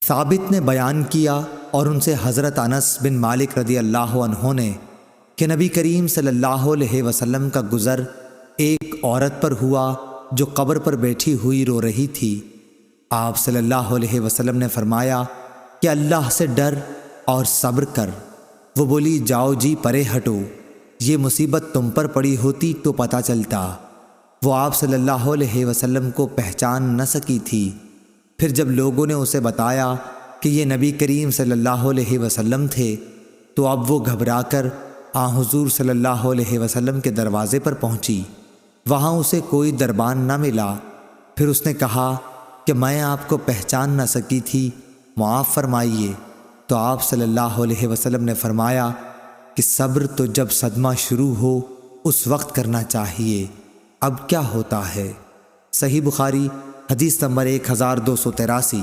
ثابت نے بیان کیا اور ان سے حضرت انس بن مالک رضی اللہ عنہ نے کہ نبی کریم صلی اللہ علیہ وسلم کا گزر ایک عورت پر ہوا جو قبر پر بیٹھی ہوئی رو رہی تھی۔ آپ صلی اللہ علیہ وسلم نے فرمایا کہ اللہ سے ڈر اور صبر کر۔ وہ بولی جاؤ جی پرے ہٹو، یہ مصیبت تم پر پڑی ہوتی تو پتہ چلتا۔ وہ آپ صلی اللہ علیہ وسلم کو پہچان نہ سکی تھی۔ پھر جب لوگوں نے اسے بتایا کہ یہ نبی کریم صلی اللہ علیہ وسلم تھے تو اب وہ گھبرا کر حضور صلی اللہ علیہ وسلم کے دروازے پر پہنچی۔ وہاں اسے کوئی دربان نہ ملا۔ پھر اس نے کہا کہ میں آپ کو پہچان نہ سکی تھی، معاف فرمائیے۔ تو آپ صلی اللہ علیہ وسلم نے فرمایا کہ صبر تو جب صدمہ شروع ہو اس وقت کرنا چاہیے، اب کیا ہوتا ہے؟ صحیح بخاری حدیث نمبر 1283۔